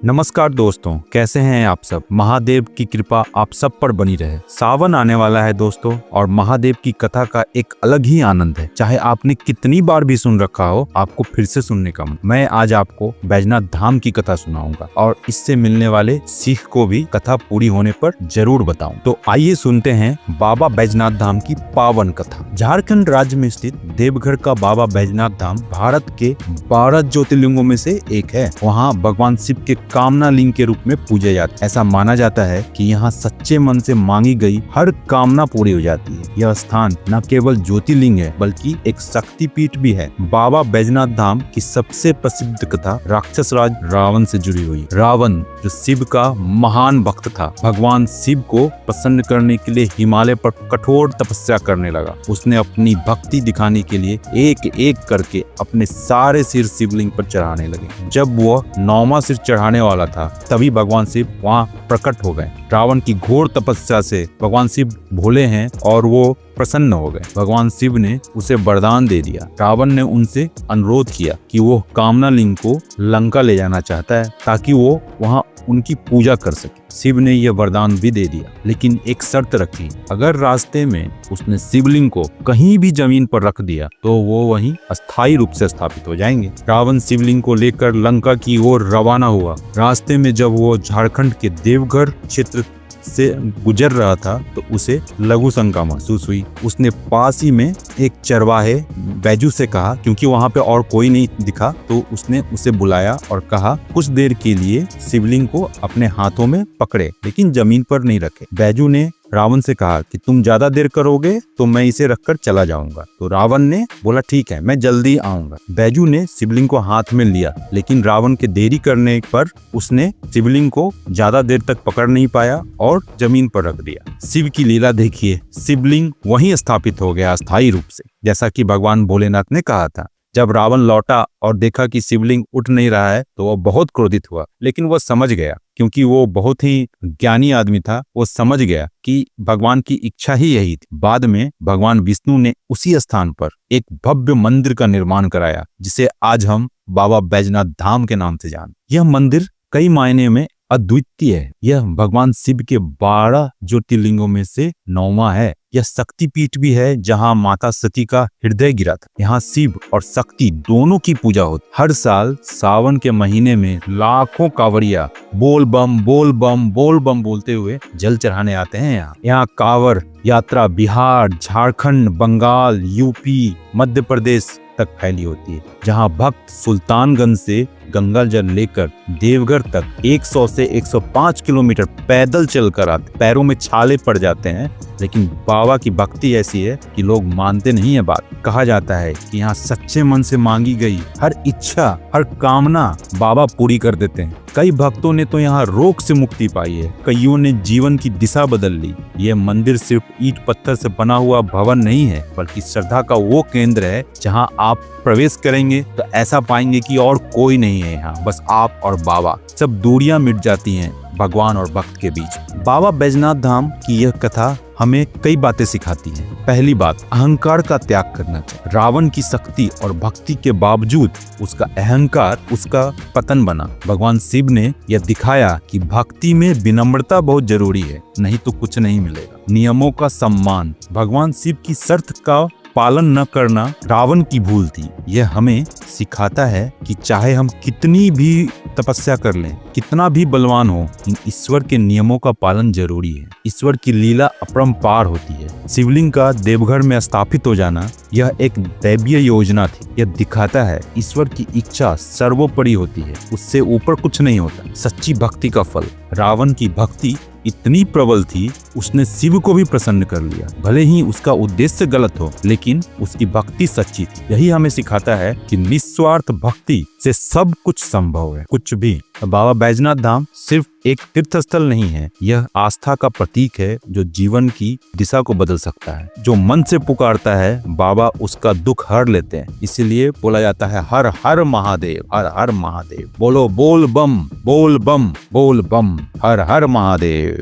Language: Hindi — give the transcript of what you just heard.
नमस्कार दोस्तों, कैसे हैं आप सब। महादेव की कृपा आप सब पर बनी रहे। सावन आने वाला है दोस्तों, और महादेव की कथा का एक अलग ही आनंद है। चाहे आपने कितनी बार भी सुन रखा हो, आपको फिर से सुनने का मन। मैं आज आपको बैजनाथ धाम की कथा सुनाऊंगा और इससे मिलने वाले सीख को भी कथा पूरी होने पर जरूर बताऊं। तो आइए सुनते हैं बाबा बैजनाथ धाम की पावन कथा। झारखंड राज्य में स्थित देवघर का बाबा बैजनाथ धाम भारत के 12 ज्योतिर्लिंगों में से एक है। वहाँ भगवान शिव के कामना लिंग के रूप में पूजे जाते हैं। ऐसा माना जाता है कि यहाँ सच्चे मन से मांगी गई हर कामना पूरी हो जाती है। यह स्थान न केवल ज्योतिर्लिंग है बल्कि एक शक्तिपीठ भी है। बाबा बैजनाथ धाम की सबसे प्रसिद्ध कथा राक्षस राज रावण से जुड़ी हुई। रावण जो शिव का महान भक्त था, भगवान शिव को प्रसन्न करने के लिए हिमालय पर कठोर तपस्या करने लगा। उसने अपनी भक्ति दिखाने के लिए एक एक करके अपने सारे सिर शिवलिंग पर चढ़ाने लगे। जब वह 9वां सिर चढ़ाने वाला था, तभी भगवान शिव वहां प्रकट हो गए। रावण की घोर तपस्या से भगवान शिव भोले हैं और वो प्रसन्न हो गए। भगवान शिव ने उसे वरदान दे दिया। रावण ने उनसे अनुरोध किया कि वो कामना लिंग को लंका ले जाना चाहता है ताकि वो वहां उनकी पूजा कर सके। शिव ने यह वरदान भी दे दिया, लेकिन एक शर्त रखी। अगर रास्ते में उसने शिवलिंग को कहीं भी जमीन पर रख दिया तो वो वहीं अस्थायी रूप से स्थापित हो जाएंगे। रावण शिवलिंग को लेकर लंका की ओर रवाना हुआ। रास्ते में जब वो झारखंड के देवघर क्षेत्र से गुजर रहा था तो उसे लघु शंका महसूस हुई। उसने पास ही में एक चरवाहे बैजू से कहा, क्योंकि वहां पे और कोई नहीं दिखा, तो उसने उसे बुलाया और कहा कुछ देर के लिए शिवलिंग को अपने हाथों में पकड़े, लेकिन जमीन पर नहीं रखे। बैजू ने रावण से कहा कि तुम ज्यादा देर करोगे तो मैं इसे रखकर चला जाऊंगा। तो रावण ने बोला ठीक है, मैं जल्दी आऊंगा। बैजू ने शिवलिंग को हाथ में लिया, लेकिन रावण के देरी करने पर उसने शिवलिंग को ज्यादा देर तक पकड़ नहीं पाया और जमीन पर रख दिया। शिव की लीला देखिए, शिवलिंग वहीं स्थापित हो गया अस्थायी रूप से, जैसा कि भगवान भोलेनाथ ने कहा था। जब रावण लौटा और देखा कि शिवलिंग उठ नहीं रहा है तो वह बहुत क्रोधित हुआ, लेकिन वह समझ गया, क्योंकि वो बहुत ही ज्ञानी आदमी था। वो समझ गया कि भगवान की इच्छा ही यही थी। बाद में भगवान विष्णु ने उसी स्थान पर एक भव्य मंदिर का निर्माण कराया, जिसे आज हम बाबा बैजनाथ धाम के नाम से जानते। यह मंदिर कई मायने में अद्वितीय है। यह भगवान शिव के 12 ज्योतिर्लिंगों में से 9वां है। यह शक्तिपीठ भी है जहां माता सती का हृदय गिरा था। यहाँ शिव और शक्ति दोनों की पूजा होती। हर साल सावन के महीने में लाखों कांवड़िया बोल बम बोल बम बोल बम बोलते हुए जल चढ़ाने आते हैं। यहाँ कांवड़ यात्रा बिहार, झारखंड, बंगाल, यूपी, मध्य प्रदेश तक फैली होती है, जहां भक्त सुल्तानगंज से गंगा जल लेकर देवघर तक 100 से 105 किलोमीटर पैदल चलकर आते। पैरों में छाले पड़ जाते हैं, लेकिन बाबा की भक्ति ऐसी है कि लोग मानते नहीं है बात। कहा जाता है कि यहाँ सच्चे मन से मांगी गई हर इच्छा, हर कामना बाबा पूरी कर देते हैं। कई भक्तों ने तो यहाँ रोग से मुक्ति पाई है। कईयों ने जीवन की दिशा बदल ली। ये मंदिर सिर्फ ईंट पत्थर से बना हुआ भवन नहीं है, बल्कि श्रद्धा का वो केंद्र है जहाँ आप प्रवेश करेंगे तो ऐसा पाएंगे कि और कोई नहीं है यहाँ, बस आप और बाबा। सब दूरियां मिट जाती हैं भगवान और भक्त के बीच। बाबा बैजनाथ धाम की यह कथा हमें कई बातें सिखाती है। पहली बात, अहंकार का त्याग करना चाहिए। रावण की शक्ति और भक्ति के बावजूद उसका अहंकार उसका पतन बना। भगवान शिव ने यह दिखाया कि भक्ति में विनम्रता बहुत जरूरी है, नहीं तो कुछ नहीं मिलेगा। नियमों का सम्मान, भगवान शिव की शर्त का पालन न करना रावण की भूल थी। यह हमें सिखाता है कि चाहे हम कितनी भी तपस्या कर लें, कितना भी बलवान हो, ईश्वर के नियमों का पालन जरूरी है। ईश्वर की लीला अपरंपार होती है। शिवलिंग का देवघर में स्थापित हो जाना यह एक दैवीय योजना थी। यह दिखाता है ईश्वर की इच्छा सर्वोपरि होती है, उससे ऊपर कुछ नहीं होता। सच्ची भक्ति का फल। रावण की भक्ति इतनी प्रबल थी, उसने शिव को भी प्रसन्न कर लिया। भले ही उसका उद्देश्य गलत हो, लेकिन उसकी भक्ति सच्ची थी। यही हमें सिखाता है कि निस्वार्थ भक्ति से सब कुछ संभव है, कुछ भी। बाबा बैजनाथ धाम सिर्फ एक तीर्थ स्थल नहीं है, यह आस्था का प्रतीक है जो जीवन की दिशा को बदल सकता है। जो मन से पुकारता है, बाबा उसका दुख हर लेते हैं। इसीलिए बोला जाता है हर हर महादेव, हर हर महादेव। बोलो बोल बम बोल बम बोल बम, हर हर महादेव।